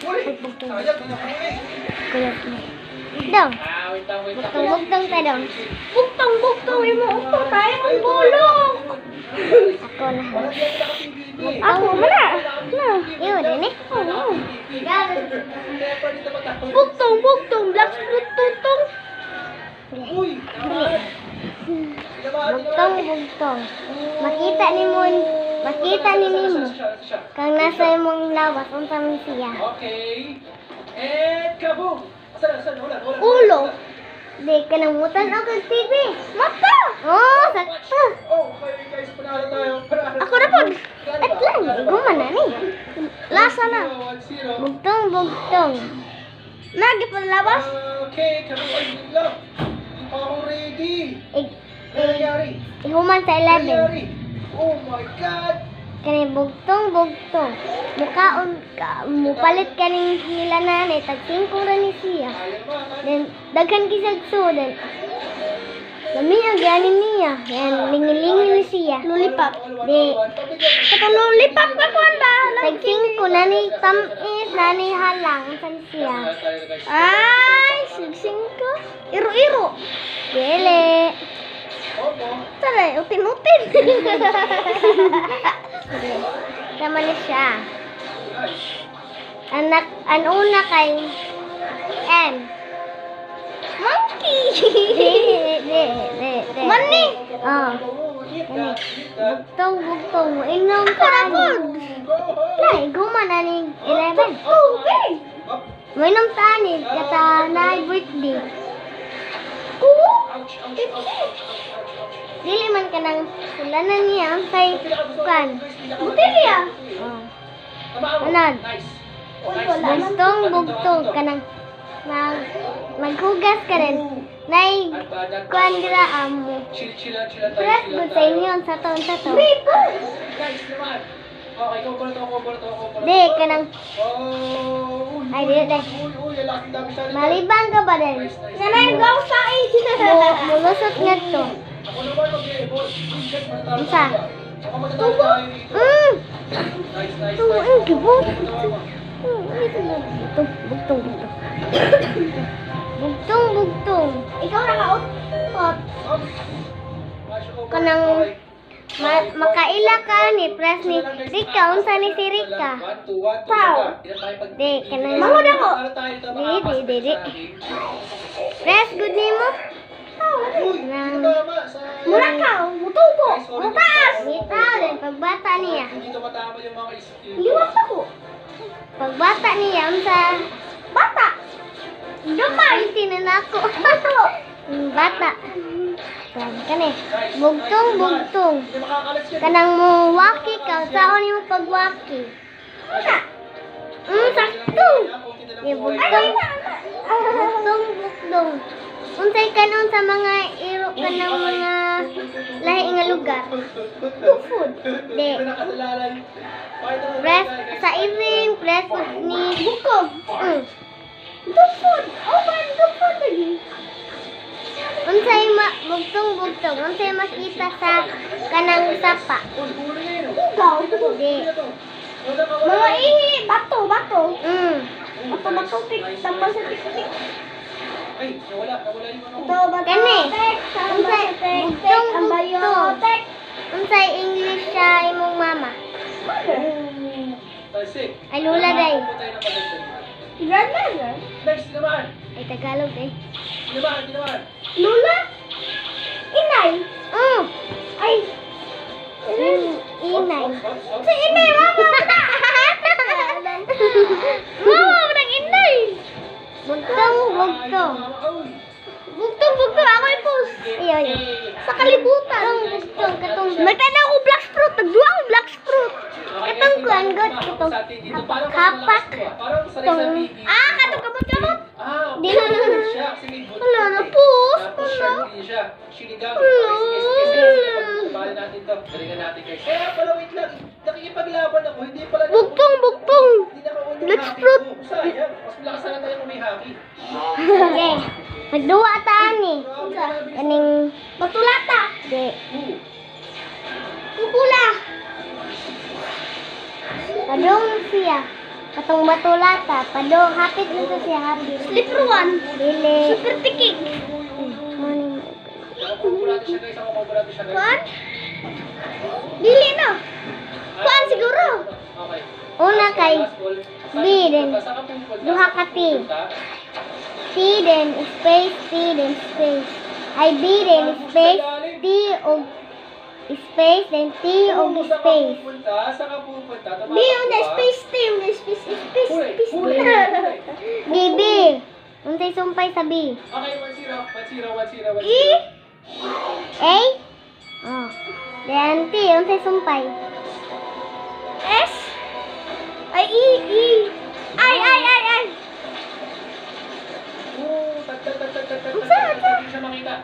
Bugtong. Kulat mo. Bugtong. Bugtong tayo dong. Bugtong, imo upo tayo ang bulok. Ako na. Ako wala. Iyo din eh. Bugtong, black fruit tutong. Bugtong. Makita ni Nimo. Kang nasa imong lawas unsa man siya. Okay. And kaboom! Saan? Wala. Ulo. Di ka namutan ako kag TV. Mata. Oh, sakto. Oh, okay guys, panalo tayo. Ako na po. Et lang, iguman na ni. Lasa na. 1-0. Bugtong. Lagi pa labas. Okay, kaboom. Ay, wait lang. Hindi pa ako ready. Ano nangyari? Ihuman sa Ano 11. nangyari? Oh my God! Kani bugtong. Mukaon ka, mupalit ka nila nanay, tag 5 ra ni siya. Then, daghan kisag sudan. Lami ang ganin niya. Yan, lingin-lingin ni siya. Lollipop. Di, Kato lollipop ka kuan ba? tag 5 nani tamis, nani halang, san siya. Ay, sigsing ko. Iro-iro. Dili. Tara, utin-utin. Sama ni siya. Ang una kay M. Monkey. Di. Mani. Oh. Kani. Bugtong. Inom ka ni. Nay, guman na ni 11. Tubig. Mainom ta ni kata na birthday. Dili man ka nang sulanan niya kay kan. Butilya. Oh. Anad. Bugtong ka nang maghugas ka rin. Nay, kuan dira amo. Chill Press good sa inyo sa to. Guys, naman. Okay, ikaw ba ito? Di, ka nang Oh, Ay, di. Uy, laki dami sa likod. Malibang ka ba din? Nanay gaw sa Mulusot nga to. Ako naman mag-e-evolve. Check, matatalo Isa. tayo. Saka matatalo tayo dito. Nice. Gibot. Ito na dito. Bugtong. Ikaw nakaot. Kanang makaila ka ni press ni Rika. Unsa ni si Rika? Pau. Di, kanang Mahod ako. Di. Press good ni mo. Nang Mulakaw, mutubo, mutaas. Bitaw din pagbata niya. Dito matama yung mga skill. Liwat ako. Pagbata niya unsa Bata. Gamay tinanako. Bata. Kani. Bugtong. Hindi makakalas yan. Kanang mo waki ka, saan mo pagwaki? Una. Sakto. Bugtong. Unsay kanon sa mga iro ka ng mga lahi nga lugar? Food. Di. Press sa iring, press ni Bukog. Food. Food lagi. Unsay bugtong. Unsay makita sa kanang sapa? Ikaw. Di. Mga ihi. Bato. Bato, tik. Tambal sa tik. Ay, nawala yung ano. Ito ba? Kani. Unsay bugtong. Ang bayotek. Unsay English sa imong mama? Tasik. Ay lula day. Grandmother. Next naman. Ay Tagalog day. Di naman. Lula. Inay. Ay. Inay. Si inay, mama. Mama, nang inay. Bugtong. Bugtong. Ako ipos. Iyo. Sa kalibutan. Bugtong. Katong. Nagtanda ko black fruit. Nagduwa ko black fruit. Katong kuan god. Katong. Hapak. Parang sa TV. Katong kamot-kamot. Di. Siya, kasi may buto. Wala na, pus. Tapos siya, hindi siya. Sinigang. Bali natin to. Galingan natin guys. Kaya pala, wait lang. Nakikipaglaban ako. Hindi pala. Bugtong. Hindi nakaon yung Let's haki fruit. ko. Sayang. Mas malakas na tayo kung may haki. Sige. Nagduwa ta ni. Kaning Batulata. di. Kukula. Kadong siya. Katong batulata, pado, hapit na to siya, hapit. Slipper 1. Dili. Super tikig. Morning. Nakukuha natin siya guys. Nakukuha natin siya guys. Kuan? Dili na. Kuan siguro. Okay. Una kay B din. Duha ka T. T din, space, T din, space. Ay, B din, space, T o space, then T o space. Saan ka pupunta? B on the space team. Space. B, B. Unsay sumpay sa B? Okay, 1-0. E. A? Oh. Then T, unsay sumpay? S. Ay, E. Ay. Hindi siya makita.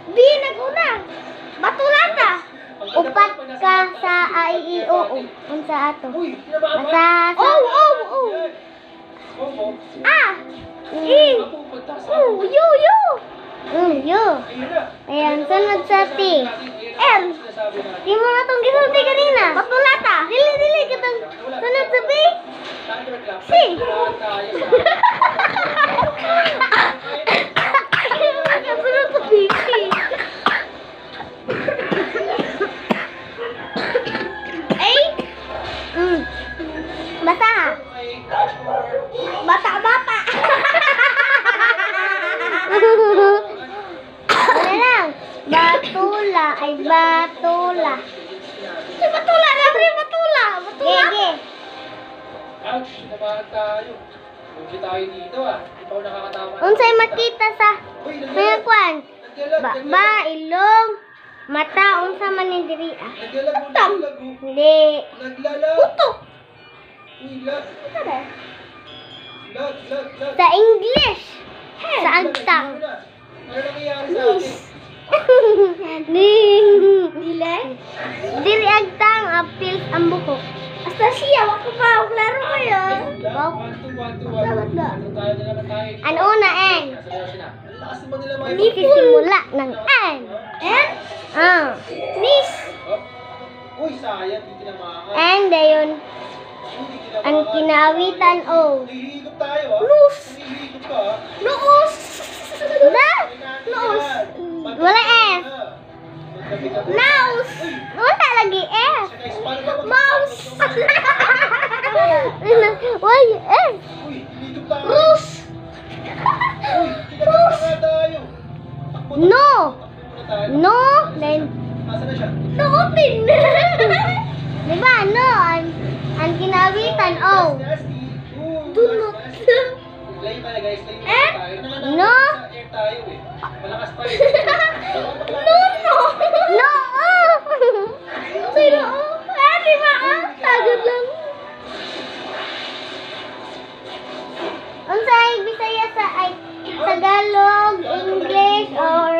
B naguna. Batulata. Upat ka sa I, E, O, O. Unsa ato? Uy, kinababa. Basta sa... Oh. Opo. A. E. Mapupunta sa... U. U. Yo. Ayun na. Ayan, sunod sa T. L. Di mo na itong gisulti kanina. Batulata. Dili, katong sunod sa B. C. Kasunod sa B. A. Basta. Bata. Ano lang? Batula ay batula. Si Batula na rin, Batula. Gege. Ouch, nabahan tayo. Hindi tayo dito ah. Hindi pa ako nakakatama. Unsay makita sa Uy, mga kwan? naglalag. Ba, ilong, mata, unsa man ni diri ah. Naglalag. Hindi. Naglalag. Puto. Uy, lag. Lag. Sa English. Sa agtang. Ano nangyayari sa atin? Dili. Dili agtang, apil ang buko. Hasta siya, wako pa. Klaro ko yun. Wow. 1-2. Salamat na. Ano tayo na naman tayo? Ang una, N. Nasa version na. Ang lakas naman nila mga Sisimula ng N. And, Ah. Nis. Oh. Uy, sayang. Hindi tinamaan. And dayon, Hindi tinamaan. ang kinaawitan O. Nahihigop tayo ah. Luz. Nahihigop ka ah. Noos. Na? Noos. Wala S. Naus. Wala lagi S. Mouse. Why S? Uy, hihigop tayo. Rus. Uy, kinakabahan nga tayo. Takbo na. No. Takbo muna tayo. No. Then, Nasaan na siya? Nootin. diba? No. Ang kinaawitan O. Nasty. Do not. Layo tayo guys. Layo Eh? tayo. No. Sa air tayo eh. Malakas pa yun. No. No. Sino? Di ba? Tagod lang. Unsay Bisaya sa ay Tagalog, English, or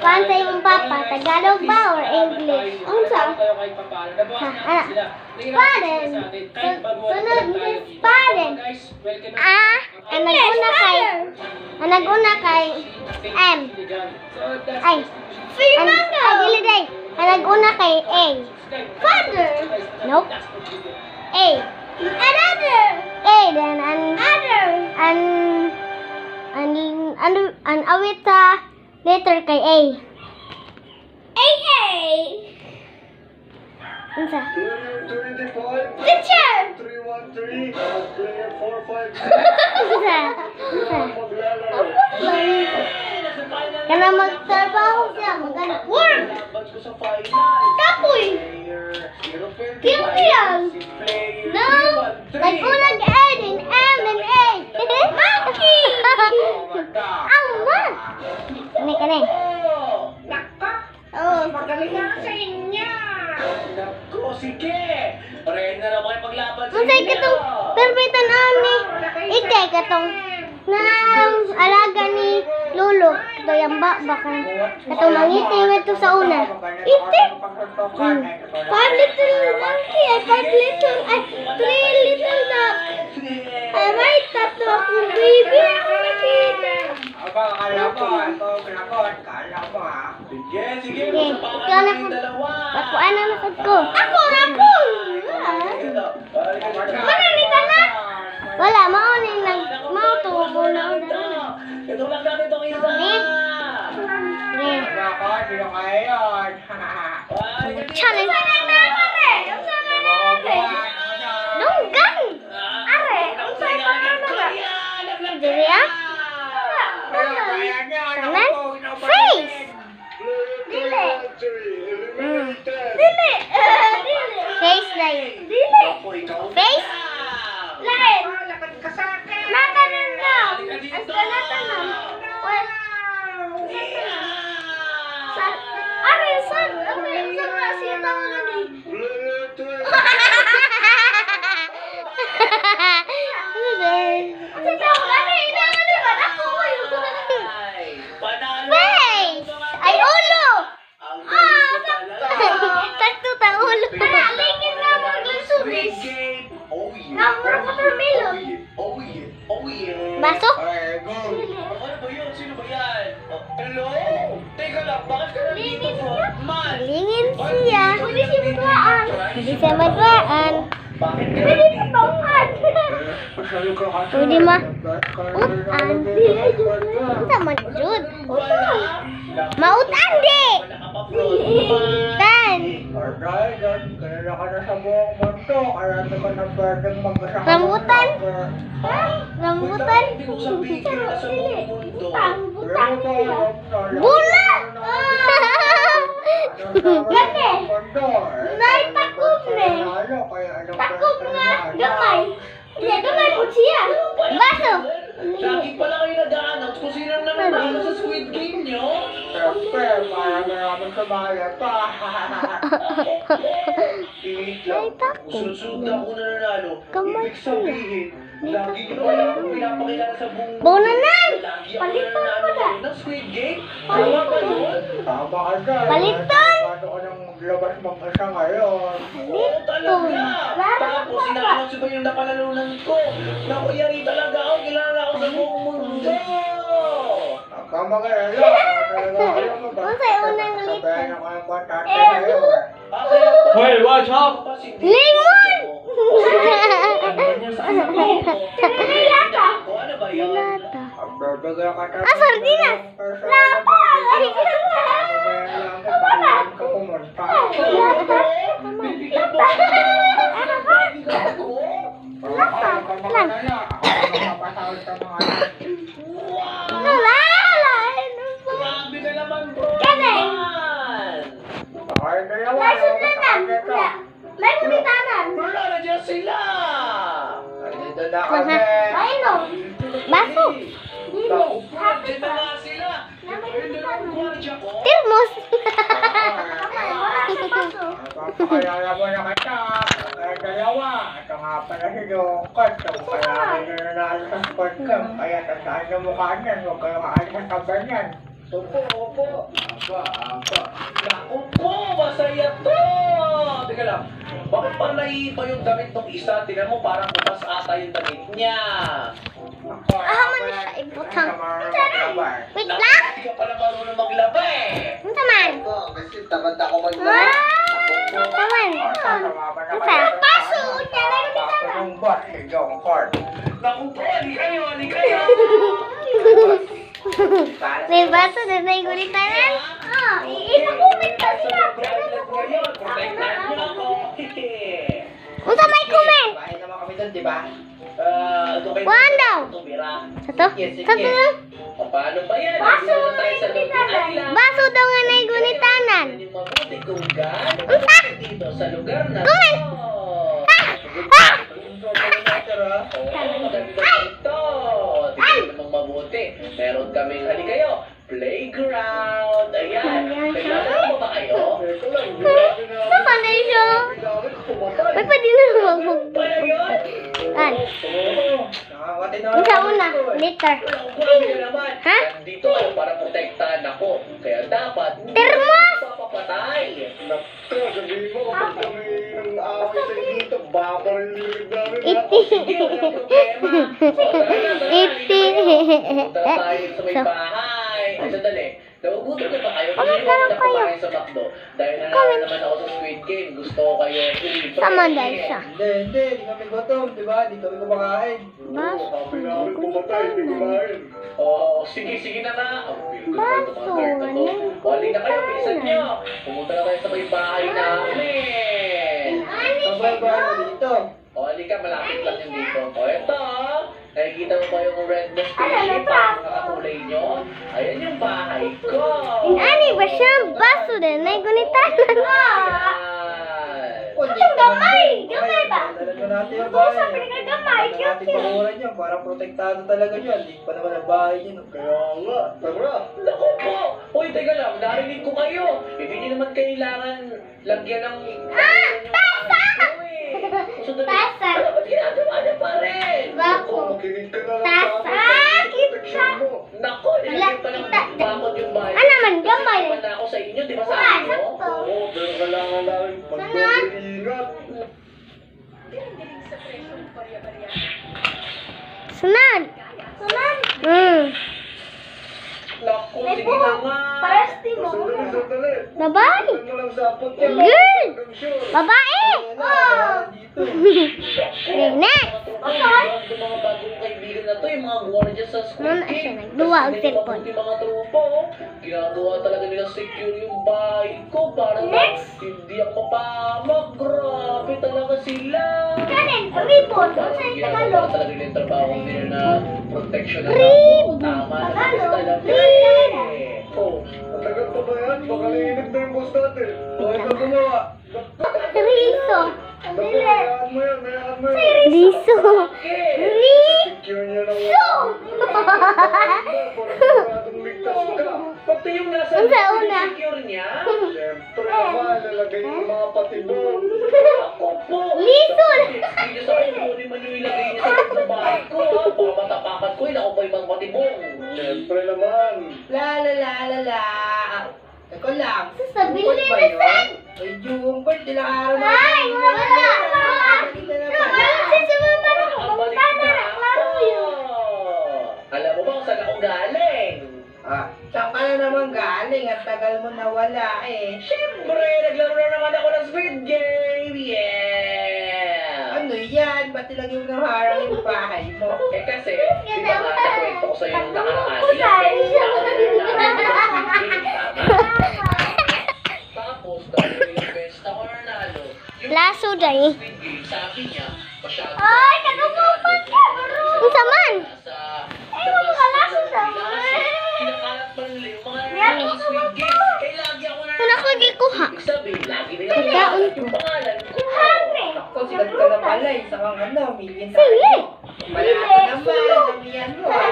kuan sa imong papa? Tagalog ba or English? Unsa? Paden. Sunod is paden. Ah, ang naguna kay M. Ay, dili day. Ang naguna kay A. Father. Nope. A. Another. A then an awit sa letter kay A. AA. Unsa? Teacher. Unsa? Kana magtrabaho siya, magana. Work. Kapoy. Kiyang. No, nag-unag A din M then A. Maki. Ang man. Kani. Oh, magaling na sa inyo. Naku, sige! Parehin na naman kayo maglaban sa Unsay katong permitan ni ikay katong nang alaga ni Lolo. Ito yung baka. Katong mangiti ito sa una. Itik. 5 little monkey. 3 little duck. Ay, may tatlo akong baby. Ako nakita. Sige, sige. Okay, ikaw na po. Pakuan na nasad ko. Ako. Mana ni tanak? sino kaya yun? Challenge. Dunggan. Are, ang sa ito na ba? Diri ah. Kanan. Face. Dili. Mm. Dili. Dili. Face na yun. Dili. Face. Lain. Lakad ka sa akin! Natanan na. As ka natanan. Well, are, sad. Are, sa kasi tawagan eh. Kasi tawagan eh. Inaman eh ba? Ako yun. Face. Ay, ulo. Sakto ta ulo. Alingin na mo naglasubis. Namura ko termilon. Baso? Ay, go! Ano ba yun? Sino ba yan? Hello? Teka lang, bakit ka nandito po? Man! Lingin siya. Pwede siya magwaan. Hindi siya magwaan. Bakit ka Pwede nandito? pa bauhan. Pwede ma. Utan. Unsa man jud? Mautan di. Wala ka pa front. Tan. Alright, kanina ka na sa buong mundo. Kaya naman ang pwedeng mag-asang Rambutan? Rambutan. Hindi ko sabihin na sa buong mundo. Butang sila. Bulat. Gani. Nay, takob ne. Takob nga. Gamay. Hindi, gamay po siya. Baso. Lagi pala kayo nag-aanap kung sino ang nanalo sa Squid Game nyo. Siyempre, maraming sumaya pa. Tingit Ay, lang. takot. Sunod-sunod na ako nananalo. Kamay Ibig sabihin, lagi nyo naman ako pinapakilala sa buong mundo. Bonanan. Lagi ako Palitan mo nananalo na. ng Squid Game. Tama ba yun? Tama ka dyan. Baliktad. Paano ka nang maglabas mag-asa ngayon? Oo, talaga. Tapos inaanong ba yung napalalunan ko? Naku, yari talaga ako. Kilala ako sa buong mundo. Nagkamagalala. Unsay unang liter? Sabayan ako ng kontate ngayon. Hoy, watch up! Limon! Nilata. Ano ba yun? Lata. Ang babagay ka tayo. Ah, sardinas! Lapa! Ano ba yan lang? Paano ka pumunta? Grabe na naman, bro! Kanay. Nasunanan. Wala. May kumitanan. Wala na dyan sila! Mainom. Baso. Dili. Dyan na nga sila! Namay Ayun na lang kumitanan. gwardiya ko. Termos. Kamay, wala sa baso. Papakilala mo na kita. Ang dalawa. Ito nga pala si Jungkot. Kung kaya kayo nanalo sa sport cam. Kaya tandaan yung mukha niyan. Huwag kayo kaalis sa taban niyan. Opo. Naku po, masaya to! Teka lang, bakit parang naiiba yung damit ng isa? Tingnan mo, parang bukas ata yung damit niya. Man siya ibutang. Wait Naku, lang. hindi ka pala marunong maglaba eh. Unsa man? Kasi tamad ako Ah. Unsa man? Unsa? Baso. Niya na kumitanan. Yung boss si Jungkot. Naku po, ali kayo! May baso na sa gulitanan? Ipakumit ka sila. Protektahan niyo ako. Unsa may comment? Bahay naman kami doon, di ba? Kuhaan daw. Tumira. Sato? Sato lang? Paano ba yan? Baso, Dito na tayo sa may Lubin Island. Baso daw nga na gulitanan. Yan yung mabuti kung gaano Unsa? dito sa lugar na Comment. to. Ah! Oo, maganda dito. Tingnan namang mabuti. Meron kaming halikayo. Playground. Ayan. Naglalaro mo ba kayo? Saan na siya? May pwede na magbog. Ano yun? An? Unsa una? Liter. Grabe ka naman. Ha? Nandito ako para protektahan ako. Kaya dapat hindi Termos! ako papapatay. Sabihin mo kapag kami ng awit sa dito, baka nililig namin. Iti. Sige, walang problema. Iti. Punta na tayo sa may bahay. Ay, sandali. Nagugutom na ba kayo? Bakit Hindi ako naman kayo? nakumain sa McDo. Dahil na comment. naman ako sa Squid Game. Gusto ko kayo. Sama dahil siya. Hindi kami gutom, di ba? Hindi kami kumakain. Baso. Kami pumatay, hindi kumain. Oo, sige na nga. Ang feel good naman itong mga girl na to. Baso. Wali na kayo, bilisan nyo. Pumunta na tayo sa may bahay namin. Sabay ba mo dito? O, halika, malapit lang yung dito. O, ito, nakikita mo ba yung red na Ano, spaceship ito? ang nakakulay nyo? Ayan yung bahay ko. Ani ba siya? Baso din. Ay, gunitan. Ayan. Ang gamay! Gamay ba? Dalan mo natin yung Totoo, bahay. sabi ka gamay. Dalan natin panguran yan. Parang protektado talaga yan. Hindi pa naman ang bahay niya. Kaya nga, tara. Naku po! Uy, teka lang, narinig ko kayo. Hindi nyo naman kailangan lagyan ng... Tasa! Tasa. Ano ba't ginagawa niya pa rin? Bako. Makinig ka na lang Tasa, sa akin. kita. Proteksyon mo. Naku, nilagyan pa ng bakod yung bahay. Ano naman, gamay. Kasi na ako sa inyo, di ba Wala, sabi mo? sakto. Oo, pero kailangan namin mag-ingat. Sunod. Sunod. Naku, sige na nga. Sandali. Babae. Sandali mo lang sa apot yan. Girl. Hanggang sure. Babae. Dito. Next. Yung mga bagong kaibigan na to, yung mga gwardiya sa school. Muna siya, nagduwa ang cellphone. Yung mga tropa, oh. Ginagawa talaga nila secure yung bahay ko para hindi ako mapahamak. Grabe talaga sila. Kanin, ripon. Ginagawa talaga nila yung trabaho nila na protection na Rib. tama na Tagalog. talaga. Rib. Oh, matagal pa ba yan? Baka naiinip na yung boss natin. Huwag ka gumawa. Riso. Naku, hayaan mo yan. Riso. Secure niya ng para siguradong ligtas ka. Pati yung nasa Ang sa una. secure niya. Siyempre naman, lalagay yung mga patibong. Ako po. Lisol. Hindi sa akin, kunin man yung ilagay niya sa loob ng bahay ko. Ha? Baka matapakan ko, ako pa yung mga patibong. Siyempre naman. La. Eko lang. Sasabihin Bukod ba na yun? saan? Ay, Jungkot, ilang araw na. Ay, wala. Kita na ba? Ang balik na ako. Alam mo ba kung saan ako galing? Saan ka na naman galing? At tagal mo nawala eh. Siyempre, naglaro na naman ako ng Squid Game. Yeah! Ano yan? Ba't nilagay mo ng harang yung bahay mo? Eh kasi, di ba nga nakwento ko sa'yo yung nakaraan. Tapos, dahil yung best ako nanalo, yung Laso dahil. Squid Game, sabi niya, masyado. Ay, nagumupan ka. Ang saman. Ay, makalaso naman. Kinakalat pa nila yung mga nanalo ng Squid Game. Eh, lagi ako nanalo. Una ko gikuha. Ibig sabihin, lagi nila Pagkaon ko. yung pangalan ko. Ako, sigat ka na pala. Isa kang ano, million Sili. Malaki naman. Damihan mo ah.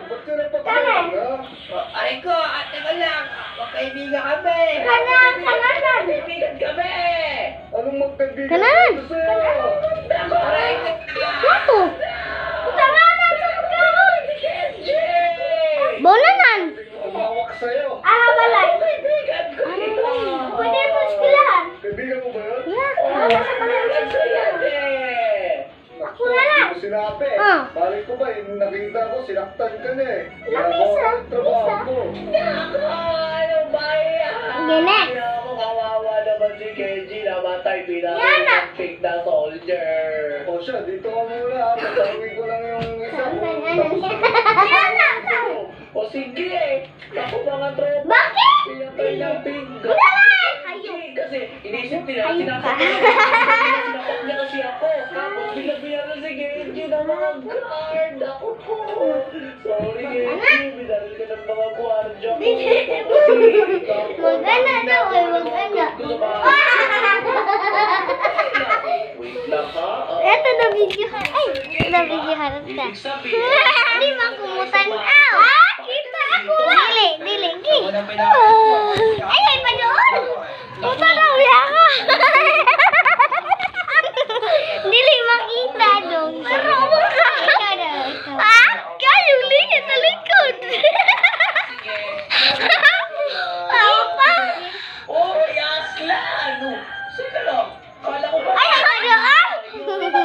Ba't ka napapakain, ha? Aray ko, ate ko lang. Magkaibigan kami. Kanan. Kaibigan kami! Anong magkaibigan Kanan. ko sa'yo? Aray ko. Ako. Utaranan sa pagkaon. Bonanan. Umawak sa'yo. Balay. Kaibigan ko! Pwede mo eskwelahan. Kaibigan mo ba yun? Yeah. Kaibigan ko yan eh! Ako na lang. Hindi mo sinabi. Ah. Balik ko ba, yung nakita ko, sinaktan ka na eh. Lamisa, Ginagawa ko yung trabaho lamisa. ko. Ako! Ano ba yan? Ginex. Ako, kawawa naman si Kenji. Namatay bilang Yana. pig na soldier. O siya, dito ka muna ha. Patawin ko lang yung isa. O sige! Ako mga tropa. Bakit? Pinatay ng pig. Hayop. Kasi inisip nila, Hayop sinapak ka. sinapak niya kasi ako. Tapos binabihan na si Genji ng mga guard. Ako po. Sorry Genji, binaril ka ng mga guardia ko. Mag-ana daw eh, mag-ana. Wait lang ha. Eto na video ha. Ay, na video harap ka. Ibig sabihin, Hindi makumutan. Aw! Kita ako! Dili. Gi. Ako na pinakain. Ay, may pa doon! Puta na, uya ka! Dili makita dong. Pero ka! Ah! Kayo, linya sa likod! Apa? oh, Yasla! Ano? Sige lang. Kala ko ba? Ay, ako doon!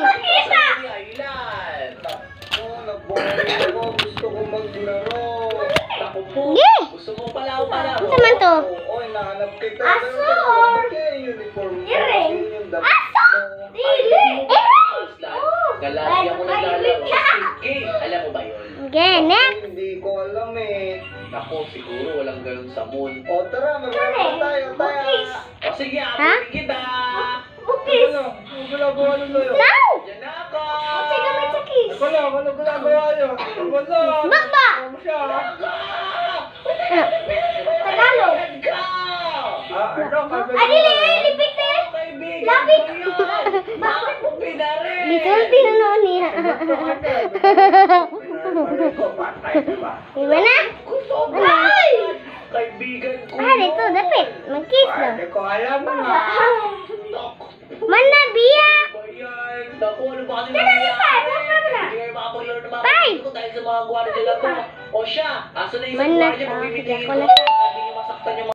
Makita! Island. Oh, nag-boring ako. Gusto ko maglaro. Ako po. Gi! Gusto mo pala ako pala. Ano naman to? Oo, nahanap kita. Aso! Bakit? lagi ako naglalaro. Sige, alam mo ba yun? Okay, next. Hindi ko alam eh. Ako, siguro walang ganun sa moon. O tara, maglaro tayo. O sige, Ha? atuloy kita! Bukis. Ano? Ang ginagawa nyo yun? Sao? Diyan na ako! Ano ginagawa nyo? Wala. Bakba. Ano siya? Tagalog. Go! Ano? Lipit eh. Kaibigan Lapit. ko yun! Bakit mo pinarin? Gisulti na noon niya. Iba na? Ay! Kaibigan ko Ah, dito, dapat. Mag-kiss daw. Hindi ko alam nga. Mana, biya! Bayan! Naku, ano ba kasi Dali, nangyayari? pa, pa, pa. Hindi kayo makapaglaro ng mga Tay! kaibigan ko dahil sa mga gwardiya nila to. O siya, asa na yung isang Man na gwardiya siya, pag bibigyan ako ko? na siya. Hindi niyo masaktan yung